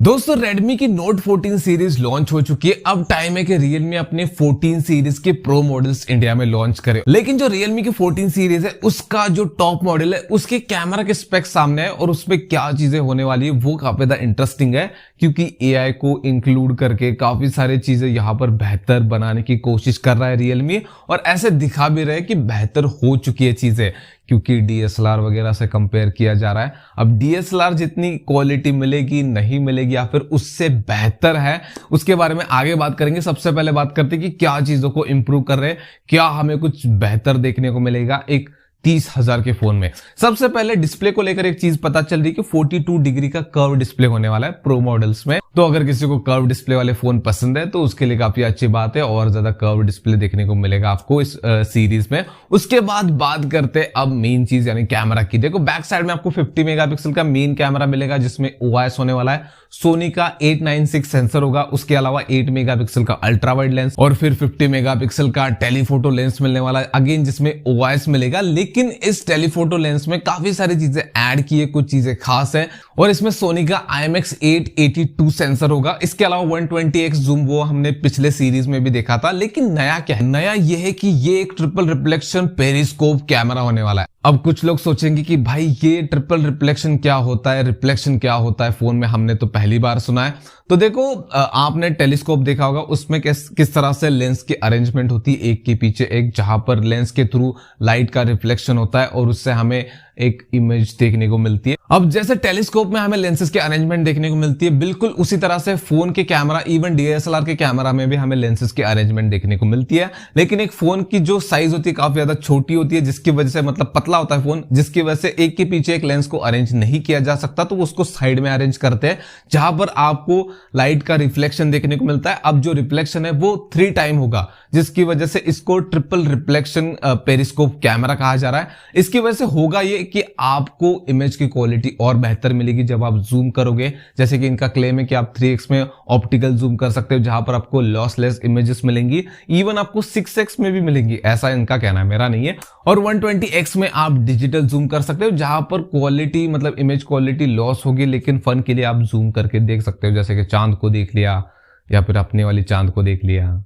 दोस्तों Redmi की Note 14 series launch हो चुकी है। अब टाइम है कि Realme अपने 14 सीरीज के प्रो मॉडल्स इंडिया में लॉन्च करे। लेकिन जो Realme की 14 सीरीज है उसका जो टॉप मॉडल है उसके कैमरा के स्पेक्स सामने है और उसमें क्या चीजें होने वाली है वो काफी ज्यादा इंटरेस्टिंग है, क्योंकि AI को इंक्लूड करके काफी सारी चीजें यहाँ पर बेहतर बनाने की कोशिश कर रहा है Realme, और ऐसे दिखा भी रहे कि बेहतर हो चुकी है चीजें, क्योंकि DSLR वगैरह से कंपेयर किया जा रहा है। अब DSLR जितनी क्वालिटी मिलेगी नहीं मिलेगी या फिर उससे बेहतर है, उसके बारे में आगे बात करेंगे। सबसे पहले बात करते हैं कि क्या चीजों को इंप्रूव कर रहे हैं, क्या हमें कुछ बेहतर देखने को मिलेगा एक 30,000 के फोन में। सबसे पहले डिस्प्ले को लेकर एक चीज पता चल रही है कि 42 डिग्री का कर्व डिस्प्ले होने वाला है प्रो मॉडल्स में। तो अगर किसी को कर्व डिस्प्ले वाले फोन पसंद है तो उसके लिए काफी अच्छी बात है, और ज्यादा कर्व डिस्प्ले देखने को मिलेगा आपको इस सीरीज में। उसके बाद बात करते हैं अब मेन चीज यानी कैमरा की। देखो बैक साइड में आपको 50 मेगापिक्सल का मेन कैमरा मिलेगा, जिसमें OIS होने वाला है। सोनी का 896 सेंसर होगा, उसके अलावा 8 मेगापिक्सल का अल्ट्रा वाइड लेंस और फिर 50 मेगापिक्सल का टेलीफोटो लेंस मिलने वाला है, अगेन जिसमें OIS मिलेगा। लेकिन इस टेलीफोटो लेंस में काफी सारी चीजें ऐड की है, कुछ चीजें खास है, और इसमें सोनी का IMX882 सेंसर होगा। इसके अलावा 120x जूम वो हमने पिछले सीरीज में भी देखा था। लेकिन नया क्या है? नया ये है कि ये एक ट्रिपल रिफ्लेक्शन पेरिस्कोप कैमरा होने वाला है। अब कुछ लोग सोचेंगे कि भाई ये ट्रिपल रिफ्लेक्शन क्या होता है, रिफ्लेक्शन क्या होता है फोन में, हमने तो पहली बार सुना है। तो देखो आपने टेलीस्कोप देखा होगा, उसमें किस तरह से लेंस की अरेंजमेंट होती है एक के पीछे एक, जहां पर लेंस के थ्रू लाइट का रिफ्लेक्शन होता है और उससे हमें एक इमेज देखने को मिलती है। अब जैसे टेलीस्कोप में हमें लेंसेज के अरेंजमेंट देखने को मिलती है, बिल्कुल उसी तरह से फोन के कैमरा, इवन DSLR के कैमरा में भी हमें लेंसेज के अरेंजमेंट देखने को मिलती है। लेकिन एक फोन की जो साइज होती है काफी ज्यादा छोटी होती है, जिसकी वजह से मतलब पतला होता है फोन, जिसकी वजह से एक के पीछे एक लेंस को अरेंज नहीं किया जा सकता, तो उसको साइड में अरेंज करते हैं जहां पर आपको लाइट का रिफ्लेक्शन देखने को मिलता है। अब जो रिफ्लेक्शन है वो 3 टाइम होगा, जिसकी वजह से इसको ट्रिपल रिफ्लेक्शन पेरिस्कोप कैमरा कहा जा रहा है। इसकी वजह से होगा ये कि आपको इमेज की क्वालिटी और बेहतर मिलेगी जब आप जूम करोगे। जैसे कि इनका क्लेम है कि आप 3x में ऑप्टिकल जूम कर सकते हो, जहां पर आपको लॉसलेस इमेजेस मिलेंगी, इवन आपको 6x में भी मिलेंगी, ऐसा इनका कहना है, मेरा नहीं है। और 120x में आप डिजिटल जूम कर सकते हो, जहां पर क्वालिटी मतलब इमेज क्वालिटी लॉस होगी, लेकिन फन के लिए आप जूम करके देख सकते हो, जैसे कि चांद को देख लिया या फिर अपने वाली चांद को देख लिया।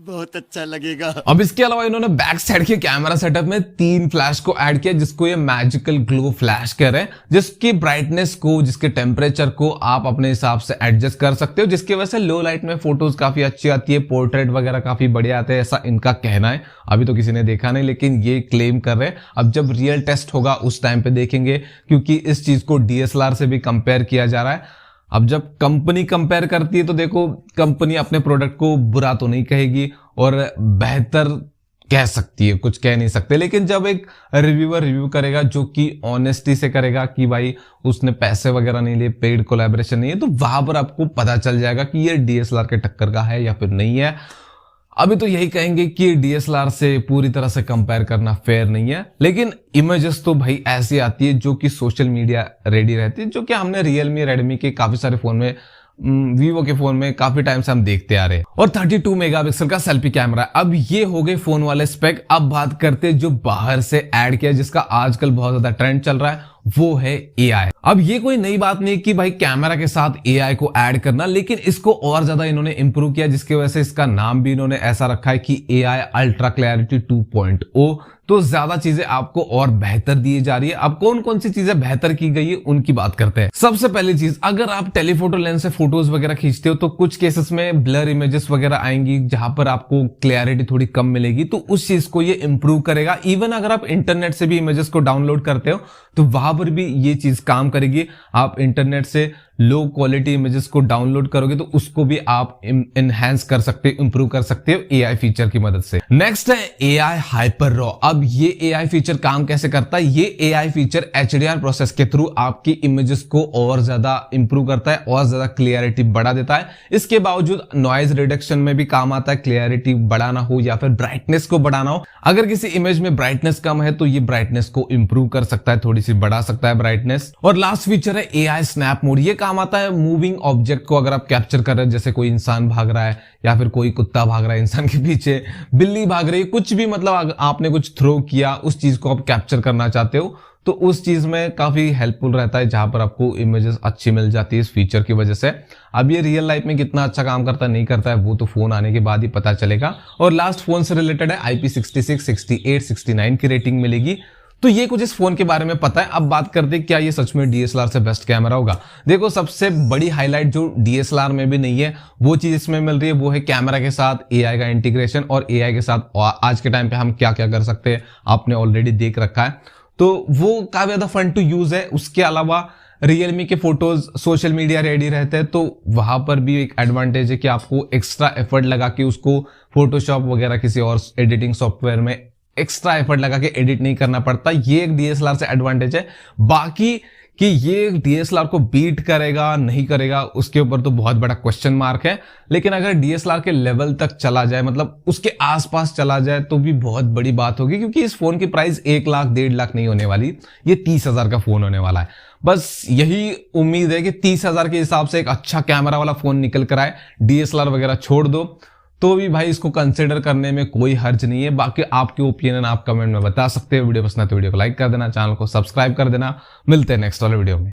बहुत अच्छा लगेगा। अब इसके अलावा इन्होंने बैक साइड के कैमरा सेटअप में 3 फ्लैश को ऐड किया, जिसको ये मैजिकल ग्लो फ्लैश कह रहे हैं, जिसकी ब्राइटनेस को, जिसके टेम्परेचर को आप अपने हिसाब से एडजस्ट कर सकते हो, जिसकी वजह से लो लाइट में फोटोज काफी अच्छी आती है, पोर्ट्रेट वगैरह काफी बढ़िया आते हैं, ऐसा इनका कहना है। अभी तो किसी ने देखा नहीं, लेकिन ये क्लेम कर रहे हैं। अब जब रियल टेस्ट होगा उस टाइम पे देखेंगे, क्योंकि इस चीज को DSLR से भी कंपेयर किया जा रहा है। अब जब कंपनी कंपेयर करती है तो देखो, कंपनी अपने प्रोडक्ट को बुरा तो नहीं कहेगी और बेहतर कह सकती है, कुछ कह नहीं सकते। लेकिन जब एक रिव्यूअर रिव्यू करेगा जो कि ऑनेस्टी से करेगा कि भाई उसने पैसे वगैरह नहीं लिए, पेड कोलैबोरेशन नहीं है, तो वहां पर आपको पता चल जाएगा कि ये DSLR के टक्कर का है या फिर नहीं है। अभी तो यही कहेंगे कि DSLR से पूरी तरह से कंपेयर करना फेयर नहीं है, लेकिन इमेजेस तो भाई ऐसी आती है जो कि सोशल मीडिया रेडी रहती है, जो कि हमने Realme, Redmi के काफी सारे फोन में, Vivo के फोन में काफी टाइम से हम देखते आ रहे हैं। और 32 मेगापिक्सल का सेल्फी कैमरा। अब ये हो गए फोन वाले स्पेक। अब बात करते हैं जो बाहर से ऐड किया, जिसका आजकल बहुत ज्यादा ट्रेंड चल रहा है, वो है AI। अब ये कोई नई बात नहीं कि भाई कैमरा के साथ AI को ऐड करना, लेकिन इसको और ज्यादा इन्होंने इंप्रूव किया, जिसकी वजह से इसका नाम भी इन्होंने ऐसा रखा है कि AI अल्ट्रा क्लैरिटी 2.0। तो ज्यादा चीजें आपको और बेहतर दी जा रही है। अब कौन कौन सी चीजें बेहतर की गई है उनकी बात करते हैं। सबसे पहली चीज, अगर आप टेलीफोटो लेंस से फोटोज वगैरह खींचते हो तो कुछ केसेस में ब्लर इमेजेस वगैरह आएंगी, जहां पर आपको क्लैरिटी थोड़ी कम मिलेगी, तो उस चीज को ये इंप्रूव करेगा। इवन अगर आप इंटरनेट से भी इमेजेस को डाउनलोड करते हो तो वहां पर भी ये चीज काम करेगी। आप इंटरनेट से लो क्वालिटी इमेजेस को डाउनलोड करोगे तो उसको भी आप एनहांस कर सकते हो, इंप्रूव कर सकते हो AI फीचर की मदद से। नेक्स्ट है AI हाइपर रॉ। अब ये AI फीचर काम कैसे करता है? ये AI फीचर HDR प्रोसेस के थ्रू आपकी इमेजेस को और ज्यादा इंप्रूव करता है, और ज्यादा क्लियरिटी बढ़ा देता है। इसके बावजूद नॉइज रिडक्शन में भी काम आता है, क्लियरिटी बढ़ाना हो या फिर ब्राइटनेस को बढ़ाना हो। अगर किसी इमेज में ब्राइटनेस कम है तो ये ब्राइटनेस को इंप्रूव कर सकता है, थोड़ी सी बढ़ा सकता है ब्राइटनेस। और लास्ट फीचर है AI स्नैप मोड। ये काम आता है मूविंग ऑब्जेक्ट को अगर आप कैप्चर कर रहे हैं, जैसे कोई इंसान भाग रहा है या फिर कोई कुत्ता भाग रहा है इंसान के पीछे, बिल्ली भाग रही है, कुछ भी, मतलब आपने कुछ थ्रो किया, उस चीज को आप कैप्चर करना चाहते हो तो उस चीज में काफी हेल्पफुल रहता है, जहां पर आपको इमेजेस अच्छी मिल जाती है इस फीचर की वजह से। अब ये रियल लाइफ में कितना अच्छा काम करता है नहीं करता है वो तो फोन आने के बाद ही पता चलेगा। और लास्ट फोन से रिलेटेड है IP66, 68, 69 की रेटिंग मिलेगी। तो ये कुछ इस फोन के बारे में पता है। अब बात करते हैं क्या ये सच में DSLR से बेस्ट कैमरा होगा। देखो, सबसे बड़ी हाईलाइट जो DSLR में भी नहीं है वो चीज इसमें मिल रही है, वो है कैमरा के साथ AI का इंटीग्रेशन। और AI के साथ आज के टाइम पे हम क्या क्या कर सकते हैं आपने ऑलरेडी देख रखा है, तो वो काफी ज्यादा फन टू यूज है। उसके अलावा रियलमी के फोटोज सोशल मीडिया रेडी रहते हैं, तो वहां पर भी एक एडवांटेज है कि आपको एक्स्ट्रा एफर्ट लगा के उसको फोटोशॉप वगैरह किसी और एडिटिंग सॉफ्टवेयर में एक्स्ट्रा एफर्ट लगा के एडिट नहीं करना पड़ता। ये एक DSLR से एडवांटेज है। बाकी कि ये DSLR को बीट करेगा नहीं करेगा उसके ऊपर तो बहुत बड़ा क्वेश्चन मार्क है। लेकिन अगर DSLR के लेवल तक चला जाए, मतलब उसके आसपास चला जाए, तो भी बहुत बड़ी बात होगी, क्योंकि इस फोन की प्राइस 1 लाख 1.5 लाख नहीं होने वाली, ये 30,000 का फोन होने वाला है। बस यही उम्मीद है कि 30,000 के हिसाब से एक अच्छा कैमरा वाला फोन निकल कर आए। DSLR वगैरह छोड़ दो तो भी भाई इसको कंसिडर करने में कोई हर्ज नहीं है। बाकी आपके ओपिनियन आप कमेंट में बता सकते हो। वीडियो पसंद है तो वीडियो को लाइक कर देना, चैनल को सब्सक्राइब कर देना। मिलते हैं नेक्स्ट वाले वीडियो में।